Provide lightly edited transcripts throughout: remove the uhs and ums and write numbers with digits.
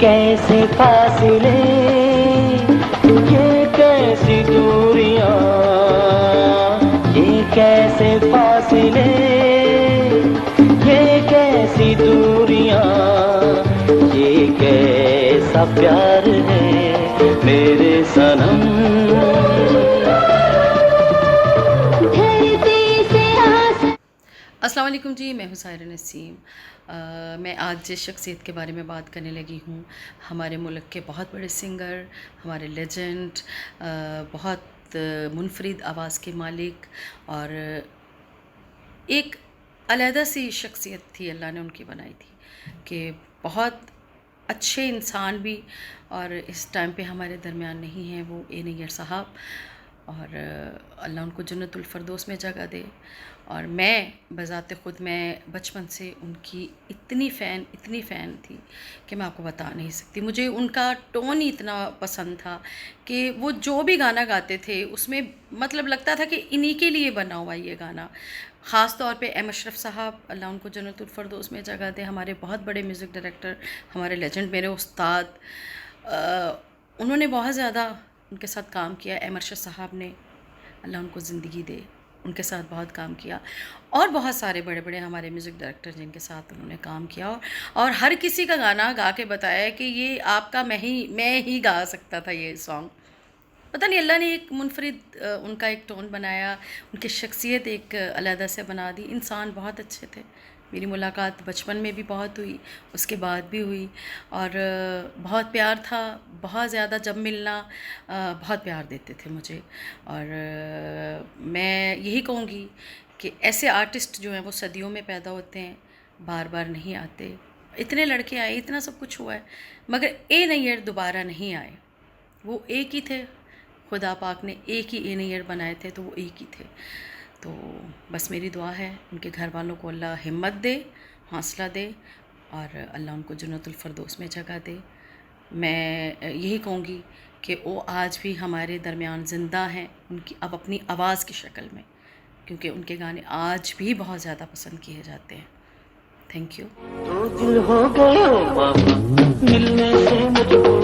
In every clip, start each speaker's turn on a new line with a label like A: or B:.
A: कैसे फासले, ये कैसी दूरियां, ये कैसे फासले, ये कैसी दूरियां, ये कैसा प्यार है मेरे सनम।
B: अस्सलाम वालेकुम जी, मैं हूँ सायरा नसीम। मैं आज जिस शख्सियत के बारे में बात करने लगी हूँ, हमारे मुल्क के बहुत बड़े सिंगर, हमारे लेजेंड, बहुत मुनफरिद आवाज़ के मालिक और एक अलहदा सी शख्सियत थी, अल्लाह ने उनकी बनाई थी कि बहुत अच्छे इंसान भी, और इस टाइम पे हमारे दरमियान नहीं हैं वो ए नैयर साहब, और अल्लाह उनको जन्नतुल फ़िरदौस में जगह दे। और मैं बज़ाते ख़ुद मैं बचपन से उनकी इतनी फ़ैन थी कि मैं आपको बता नहीं सकती। मुझे उनका टोन ही इतना पसंद था कि वो जो भी गाना गाते थे उसमें मतलब लगता था कि इन्हीं के लिए बना हुआ ये गाना। ख़ास तौर पे एम अशरफ साहब, अल्लाह उनको जन्नतुल फ़िरदौस में जगह दे, हमारे बहुत बड़े म्यूज़िक डायरेक्टर, हमारे लेजेंड, मेरे उस्ताद। उन्होंने बहुत ज़्यादा उनके साथ काम किया। एम अशरफ साहब ने, अल्लाह उनको ज़िंदगी दे, उनके साथ बहुत काम किया। और बहुत सारे बड़े बड़े हमारे म्यूज़िक डायरेक्टर जिनके साथ उन्होंने काम किया, और हर किसी का गाना गा के बताया कि ये आपका मैं ही गा सकता था ये सॉन्ग। पता नहीं अल्लाह ने एक मुनफरिद उनका एक टोन बनाया, उनकी शख्सियत एक अलहदा से बना दी। इंसान बहुत अच्छे थे। मेरी मुलाकात बचपन में भी बहुत हुई, उसके बाद भी हुई, और बहुत प्यार था, बहुत ज़्यादा। जब मिलना बहुत प्यार देते थे मुझे। और मैं यही कहूँगी कि ऐसे आर्टिस्ट जो हैं वो सदियों में पैदा होते हैं, बार बार नहीं आते। इतने लड़के आए, इतना सब कुछ हुआ है, मगर ए नैयर दोबारा नहीं आए। वो एक ही थे, खुदा पाक ने एक ही ए नैयर बनाए थे, तो वो एक ही थे। तो बस मेरी दुआ है उनके घर वालों को अल्लाह हिम्मत दे, हौसला दे, और अल्लाह उनको जन्नतुल फ़िरदौस में जगह दे। मैं यही कहूँगी कि वो आज भी हमारे दरमियान ज़िंदा हैं, उनकी अब अपनी आवाज़ की शक्ल में, क्योंकि उनके गाने आज भी बहुत ज़्यादा पसंद किए जाते हैं। Thank you.
A: तो दिल हो गए हो मामा मिलने से मजबूर,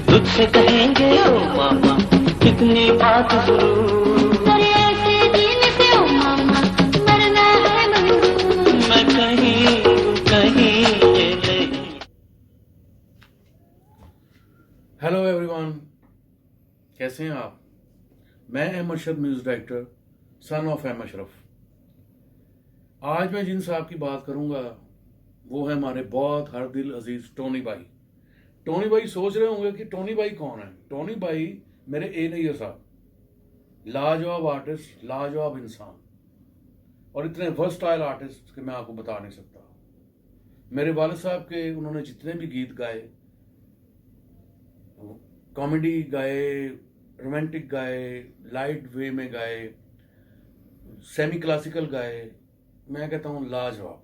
A: तुझसे कहेंगे ओ मामा कितनी बात जरूर, ऐसे दिन पे ओ मामा मरना है मंजूर, मैं कहीं नहीं।
C: हेलो एवरीवन, कैसे हैं आप? मैं M Ashraf, music director, son of M Ashraf. आज मैं जिन साहब की बात करूंगा वो है हमारे बहुत हर दिल अजीज टोनी भाई। टोनी भाई सोच रहे होंगे कि टोनी भाई कौन है। टोनी भाई मेरे ए नैयर साहब, लाजवाब आर्टिस्ट, लाजवाब इंसान, और इतने वर्सटाइल आर्टिस्ट कि मैं आपको बता नहीं सकता। मेरे वालिद साहब के उन्होंने जितने भी गीत गाए, कॉमेडी गाए, रोमांटिक गाए, लाइट वे में गाए, सेमी क्लासिकल गाए, मैं कहता हूँ लाजवाब,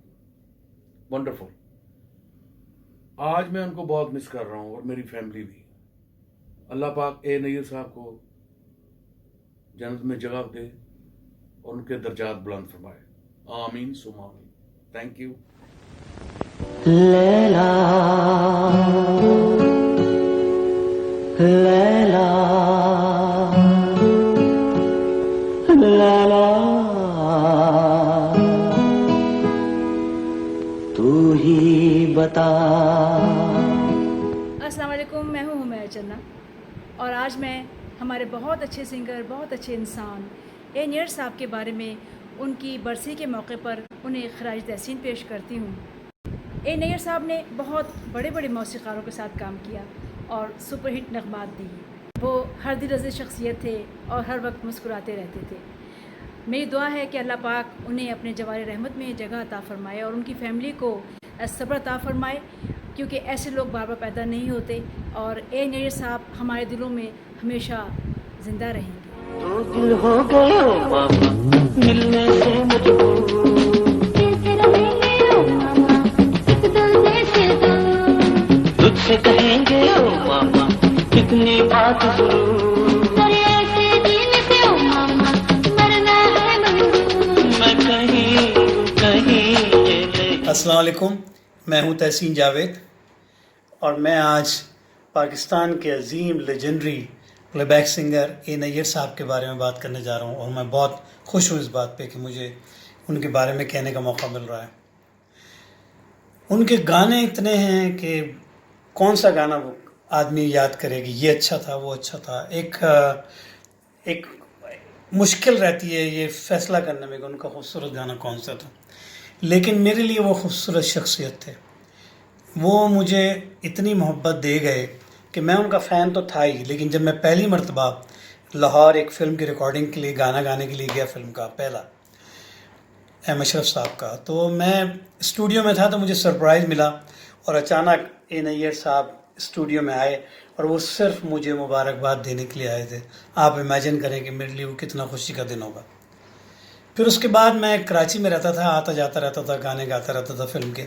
C: वंडरफुल। आज मैं उनको बहुत मिस कर रहा हूँ, और मेरी फैमिली भी। अल्लाह पाक ए नैयर साहब को जन्नत में जगह दे और उनके दर्जात बुलंद फरमाए। आमीन सुमा आमीन। Thank you.
A: लैला लैला लैला तू ही बता।
D: अस्सलाम वालेकुम, मैं हूँ हुमैरा चन्ना, और आज मैं हमारे बहुत अच्छे सिंगर, बहुत अच्छे इंसान ए नैयर साहब के बारे में, उनकी बरसी के मौके पर उन्हें खराज तहसीन पेश करती हूँ। ए नैयर साहब ने बहुत बड़े बड़े मौसीक़ारों के साथ काम किया और सुपरहिट नगमात दी। वो हर दिल अज़ीज़ शख्सियत थे और हर वक्त मुस्कुराते रहते थे। मेरी दुआ है कि अल्लाह पाक उन्हें अपने जवार रहमत में जगह अता फ़रमाए और उनकी फ़ैमिली को सब्र अता फ़रमाए, क्योंकि ऐसे लोग बार बार पैदा नहीं होते। और ए नैयर साहब हमारे दिलों में हमेशा ज़िंदा रहेंगे।
A: तो दिल हो गए हो मामा मिलने से मजबूर, तुझसे कहेंगे ओ मामा कितनी बात जरूर, ऐसे दिन पे ओ मामा मरना है मंजूर, मैं कहीं
E: अस्सलाम वालेकुम, मैं हूं तहसीन जावेद और मैं आज पाकिस्तान के अजीम लेजेंडरी प्लेबैक सिंगर ए नैयर साहब के बारे में बात करने जा रहा हूं और मैं बहुत खुश हूं इस बात पे कि मुझे उनके बारे में कहने का मौका मिल रहा है। उनके गाने इतने हैं कि कौन सा गाना वो आदमी याद करेगी, ये अच्छा था, वो अच्छा था। एक मुश्किल रहती है ये फैसला करने में कि उनका खूबसूरत गाना कौन सा था, लेकिन मेरे लिए वो खूबसूरत शख्सियत थे। वो मुझे इतनी मोहब्बत दे गए कि मैं उनका फ़ैन तो था ही, लेकिन जब मैं पहली मर्तबा लाहौर एक फ़िल्म की रिकॉर्डिंग के लिए गाना गाने के लिए गया, फ़िल्म का पहला एम अशरफ साहब का, तो मैं स्टूडियो में था तो मुझे सरप्राइज़ मिला और अचानक ए नैयर साहब स्टूडियो में आए और वो सिर्फ मुझे मुबारकबाद देने के लिए आए थे। आप इमेजिन करें कि मेरे लिए वो कितना खुशी का दिन होगा। फिर उसके बाद मैं कराची में रहता था, आता जाता रहता था, गाने गाता रहता था फ़िल्म के।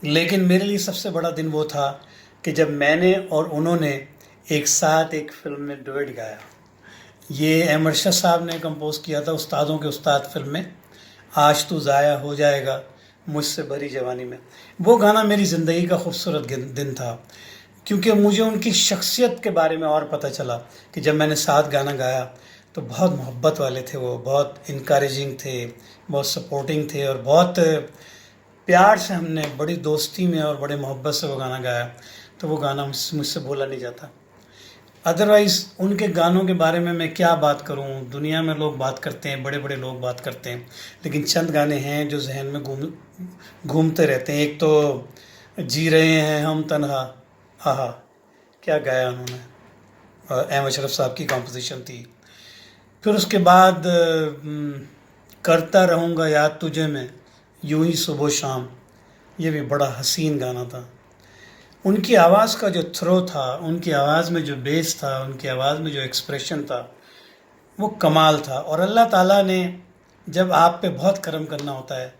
E: लेकिन मेरे लिए सबसे बड़ा दिन वो था कि जब मैंने और उन्होंने एक साथ एक फ़िल्म में डुएट गाया। ये एम अरशद साहब ने कंपोज़ किया था, उस्तादों के उस्ताद फ़िल्म में, आज तू ज़ाया हो जाएगा मुझसे भरी जवानी में। वो गाना मेरी ज़िंदगी का खूबसूरत दिन था, क्योंकि मुझे उनकी शख्सियत के बारे में और पता चला कि जब मैंने साथ गाना गाया तो बहुत मोहब्बत वाले थे, वो बहुत इनकरेजिंग थे, बहुत सपोर्टिंग थे और बहुत प्यार से हमने बड़ी दोस्ती में और बड़े मोहब्बत से वो गाना गाया। तो वो गाना मुझसे बोला नहीं जाता। अदरवाइज़ उनके गानों के बारे में मैं क्या बात करूं, दुनिया में लोग बात करते हैं, बड़े बड़े लोग बात करते हैं, लेकिन चंद गाने हैं जो जहन में घूमते रहते हैं। एक तो जी रहे हैं हम तन्हा, आहा क्या गाया उन्होंने, एम अशरफ साहब की कंपोजिशन थी। फिर उसके बाद करता रहूँगा याद तुझे मैं यूं ही सुबह शाम, ये भी बड़ा हसीन गाना था। उनकी आवाज़ का जो थ्रो था, उनकी आवाज़ में जो बेस था, उनकी आवाज़ में जो एक्सप्रेशन था, वो कमाल था। और अल्लाह ताला ने जब आप पे बहुत करम करना होता है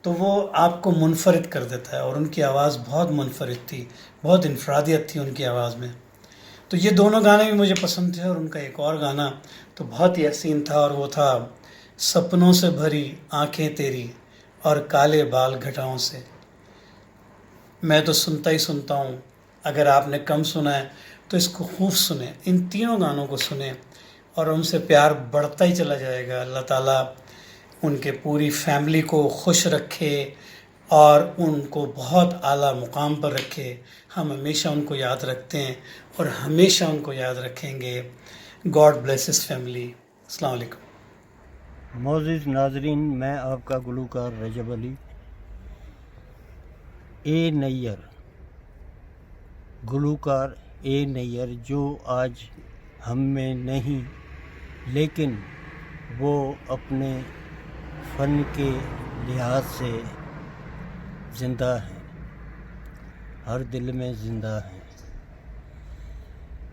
E: तो वो आपको मुनफरिद कर देता है, और उनकी आवाज़ बहुत मुनफरिद थी, बहुत इनफरादियत थी उनकी आवाज़ में। तो ये दोनों गाने भी मुझे पसंद थे। और उनका एक और गाना तो बहुत ही हसीन था, और वो था सपनों से भरी आँखें तेरी और काले बाल घटाओं से। मैं तो सुनता ही सुनता हूँ, अगर आपने कम सुना है तो इसको खूब सुने, इन तीनों गानों को सुने और उनसे प्यार बढ़ता ही चला जाएगा। अल्लाह ताला उनके पूरी फैमिली को खुश रखे और उनको बहुत आला मुकाम पर रखे। हम हमेशा उनको याद रखते हैं और हमेशा उनको याद रखेंगे। God bless his family. अस्सलाम वालेकुम।
F: मोअज़्ज़िज़ नाज़रीन, मैं आपका गुलूकार रजब अली। ए नैयर, गुलूकार ए नैयर जो आज हम में नहीं, लेकिन वो अपने फ़न के लिहाज से ज़िंदा है, हर दिल में ज़िंदा है।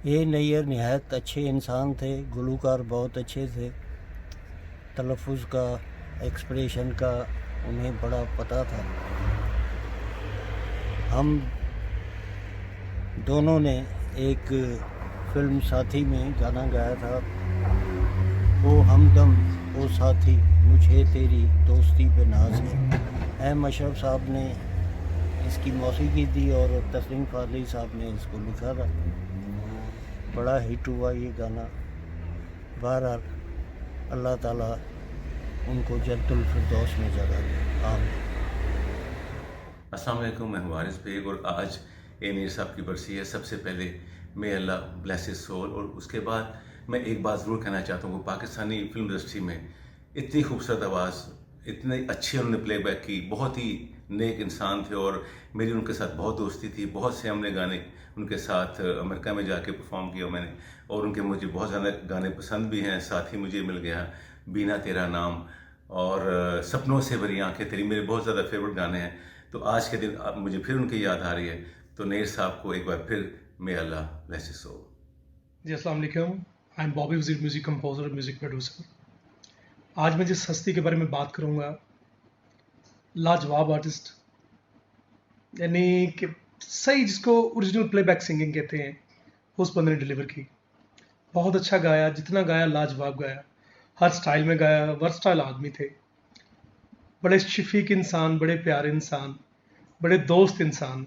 F: ए नैयर नहायत अच्छे इंसान थे, गुलूकार बहुत अच्छे थे, तलफ़ुज़ का, एक्सप्रेशन का उन्हें बड़ा पता था। हम दोनों ने एक फ़िल्म साथी में गाना गाया था, ओ हमदम ओ साथी मुझे तेरी दोस्ती पे नाज है। एम अशरफ साहब ने इसकी मौसीकी दी और तस्लीम फाजली साहब ने इसको लिखा था। बड़ा हिट हुआ ये गाना। बहरहाल अल्लाह ताला उनको जन्नतुल फिरदौस में जगह दे, आमीन।
G: अस्सलाम वालेकुम, मैं हूं वारिस बेग और आज ए नैयर साहब की बरसी है। सबसे पहले मे अल्लाह ब्लेस हिज सोल। और उसके बाद मैं एक बात ज़रूर कहना चाहता हूँ, पाकिस्तानी फिल्म इंडस्ट्री में इतनी खूबसूरत आवाज़, इतने अच्छे उन्होंने प्लेबैक की, बहुत ही नेक इंसान थे और मेरी उनके साथ बहुत दोस्ती थी। बहुत से हमने गाने उनके साथ अमेरिका में जाके परफॉर्म किया मैंने, और उनके मुझे बहुत ज़्यादा गाने पसंद भी हैं। साथ ही मुझे मिल गया बीना तेरा नाम और सपनों से भरी आँखें तेरी, मेरे बहुत ज़्यादा फेवरेट गाने हैं। तो आज के दिन अब मुझे फिर उनकी याद आ रही है, तो नैयर साहब को एक बार फिर मे अल्लाह ब्लेस हिज सोल।
H: जी अस्सलाम वालेकुम, आई एम बॉबी वज़ीर, म्यूज़िक कंपोज़र, म्यूज़िक प्रोड्यूसर। आज मैं जिस हस्ती के बारे में बात करूँगा, लाजवाब आर्टिस्ट, यानी कि सही जिसको ओरिजिनल प्लेबैक सिंगिंग कहते हैं, उस बंदे ने डिलीवर की। बहुत अच्छा गाया, जितना गाया लाजवाब गाया, हर स्टाइल में गाया, वर्सटाइल आदमी थे। बड़े शफीक इंसान, बड़े प्यारे इंसान, बड़े दोस्त इंसान।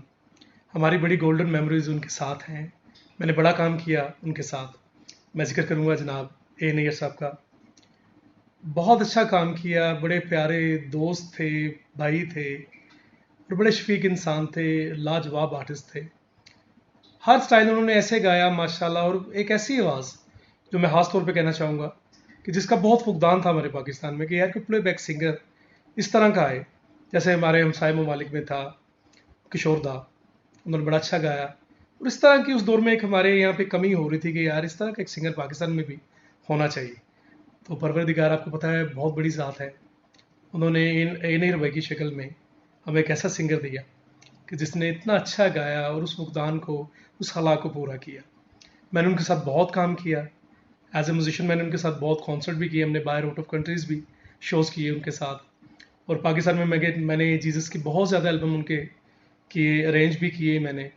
H: हमारी बड़ी गोल्डन मेमोरीज उनके साथ हैं। मैंने बड़ा काम किया उनके साथ। मैं जिक्र करूँगा जनाब ए नैयर साहब का। बहुत अच्छा काम किया, बड़े प्यारे दोस्त थे, भाई थे और बड़े शफीक इंसान थे, लाजवाब आर्टिस्ट थे। हर स्टाइल उन्होंने ऐसे गाया माशाल्लाह, और एक ऐसी आवाज़ जो मैं ख़ास तौर पे कहना चाहूँगा कि जिसका बहुत फुकदान था हमारे पाकिस्तान में कि यार कि प्लेबैक सिंगर इस तरह का आए। जैसे हमारे हमसाय ममालिक में था किशोर दा, उन्होंने बड़ा अच्छा गाया। और इस तरह की उस दौर में एक हमारे यहाँ पे कमी हो रही थी कि यार इस तरह का एक सिंगर पाकिस्तान में भी होना चाहिए। तो परवरदिगार आपको पता है बहुत बड़ी ज़ात है, उन्होंने ए नैयर भाई की शक्ल में हमें एक ऐसा सिंगर दिया कि जिसने इतना अच्छा गाया और उस फुकदान को, उस खला को पूरा किया। मैंने उनके साथ बहुत काम किया एज ए म्यूजिशियन। मैंने उनके साथ बहुत कॉन्सर्ट भी किए, हमने बाहर आउट ऑफ कंट्रीज़ भी शोज़ किए उनके साथ। और पाकिस्तान में मैंने जीसस की बहुत ज़्यादा एल्बम उनके किए, अरेंज भी किए मैंने,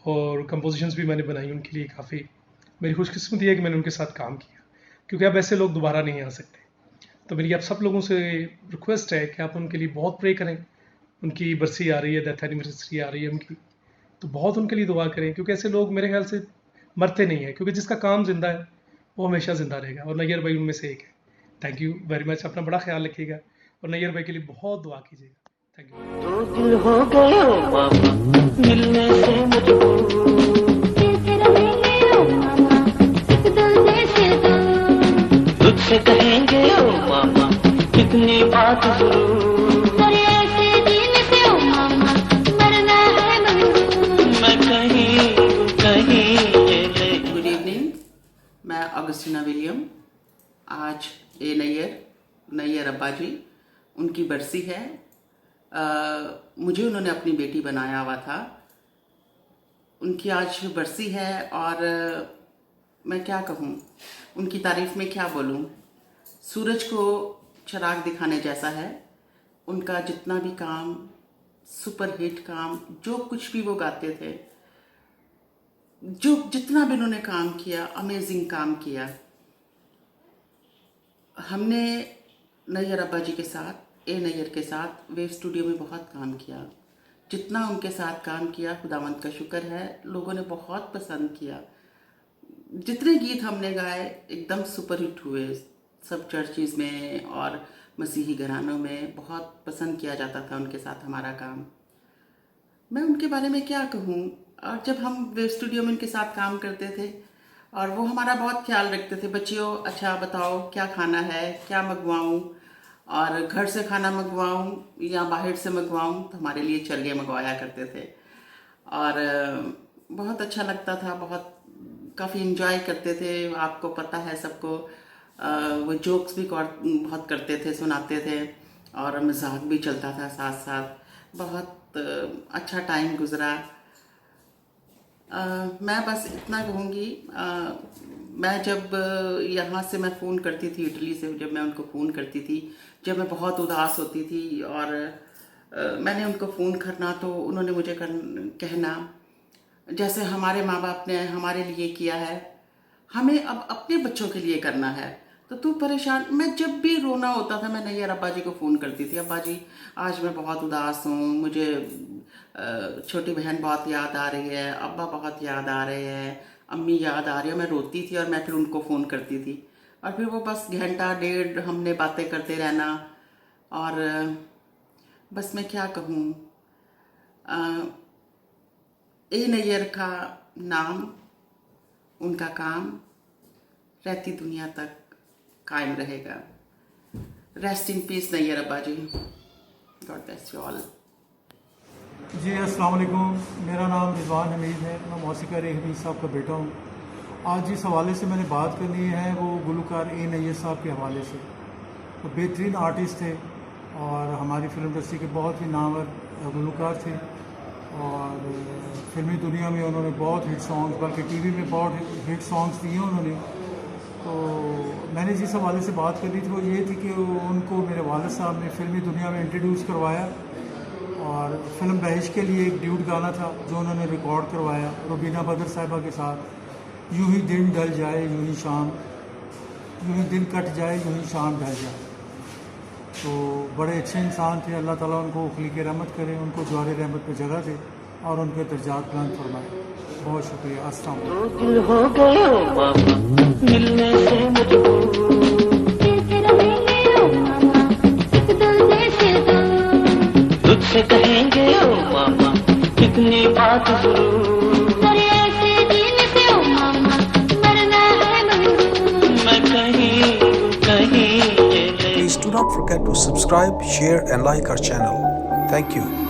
H: और कंपोजिशंस भी मैंने बनाई उनके लिए काफ़ी। मेरी खुशकिस्मती है कि मैंने उनके साथ काम किया, क्योंकि अब ऐसे लोग दोबारा नहीं आ सकते। तो मेरी आप सब लोगों से रिक्वेस्ट है कि आप उनके लिए बहुत प्रे करें। उनकी बरसी आ रही है, डेथ एनिवर्सरी आ रही है उनकी, तो बहुत उनके लिए दुआ करें, क्योंकि ऐसे लोग मेरे ख्याल से मरते नहीं हैं, क्योंकि जिसका काम जिंदा है वो हमेशा ज़िंदा रहेगा। और नैयर भाई उनमें से एक है। Thank you very much. अपना बड़ा ख्याल रखिएगा और नैयर भाई के लिए बहुत दुआ कीजिएगा। Thank you.
A: दो दिल हो गए ओ मामा मिलने से मजबूर, तुझसे कहेंगे ओ मामा कितनी बात जरूर, मैं कहीं कहीं ये ले।
B: गुड इवनिंग, मैं ऑगस्टीना विलियम। आज ए नैयर अब्बा जी, उनकी बरसी है। मुझे उन्होंने अपनी बेटी बनाया हुआ था। उनकी आज बरसी है और मैं क्या कहूँ, उनकी तारीफ़ में क्या बोलूँ। सूरज को चिराग दिखाने जैसा है उनका जितना भी काम, सुपर हिट काम, जो कुछ भी वो गाते थे, जो जितना भी उन्होंने काम किया, अमेजिंग काम किया। हमने नैयर अब्बा जी के साथ, ए नैयर के साथ वेव स्टूडियो में बहुत काम किया। जितना उनके साथ काम किया खुदावंद का शुक्र है, लोगों ने बहुत पसंद किया। जितने गीत हमने गाए एकदम सुपर हिट हुए। सब चर्चिज़ में और मसीही घरानों में बहुत पसंद किया जाता था उनके साथ हमारा काम। मैं उनके बारे में क्या कहूँ। और जब हम वेव स्टूडियो में उनके साथ काम करते थे और वो हमारा बहुत ख्याल रखते थे, बच्चियों अच्छा बताओ क्या खाना है, क्या मंगवाऊँ, और घर से खाना मंगवाऊँ या बाहर से मंगवाऊँ, तो हमारे लिए चलिए मंगवाया करते थे। और बहुत अच्छा लगता था, बहुत काफ़ी इन्जॉय करते थे। आपको पता है सबको, वो जोक्स भी बहुत करते थे, सुनाते थे और मजाक भी चलता था साथ साथ। बहुत अच्छा टाइम गुजरा। मैं बस इतना कहूँगी, मैं जब यहाँ से मैं फ़ोन करती थी इटली से, जब मैं उनको फ़ोन करती थी जब मैं बहुत उदास होती थी और मैंने उनको फ़ोन करना तो उन्होंने मुझे कहना जैसे हमारे माँ बाप ने हमारे लिए किया है, हमें अब अपने बच्चों के लिए करना है, तो तू परेशान। मैं जब भी रोना होता था मैं नैयर अब्बा जी को फ़ोन करती थी, अब्बा जी आज मैं बहुत उदास हूँ, मुझे छोटी बहन बहुत याद आ रही है, अब्बा बहुत याद आ रहे हैं, अम्मी याद आ रही है। मैं रोती थी और मैं फिर उनको फ़ोन करती थी और फिर वो बस घंटा डेढ़ हमने बातें करते रहना। और बस मैं क्या कहूँ, ए नैयर का नाम, उनका काम रहती दुनिया तक कायम रहेगा। रेस्ट इन पीस नैयर अब्बा ji. God bless you all.
I: जी अस्सलाम वालेकुम, मेरा नाम रिजवान हमीद है, मैं मौसीकार हमीद साहब का बेटा हूँ। आज जिस हवाले से मैंने बात करनी है वो गुलकार ए नैयर साहब के हवाले से। वो बेहतरीन आर्टिस्ट थे और हमारी फिल्म इंडस्ट्री के बहुत ही नामवर गुलकार थे और फिल्मी दुनिया में उन्होंने बहुत हिट सॉन्ग्स, बल्कि टीवी में बहुत हिट सॉन्ग्स दिए उन्होंने। तो मैंने जिस हवाले से बात करनी थी वो ये थी कि उनको मेरे वालिद साहब ने फिल्मी दुनिया में इंट्रोड्यूस करवाया और फिल्म बहिश के लिए एक ड्यूट गाना था जो उन्होंने रिकॉर्ड करवाया रुबीना बदर साहिबा के साथ। यूं ही दिन ढल जाए यूं ही शाम, यूं ही दिन कट जाए यूं ही शाम ढल जाए। तो बड़े अच्छे इंसान थे। अल्लाह ताला उनको उखलीक रहमत करे, उनको द्वारे रहमत पे जगह दे और उनके दर्जात बुलंद फरमाए। बहुत शुक्रिया। अस्सलाम वालेकुम।
A: दिल हो गए ओ मामा मिलने से मजबूर तुझसे कहेंगे ओ मामा कितनी बात जरूर मैं कहीं कहीं
J: Please do not forget to subscribe, share and like our channel. Thank you.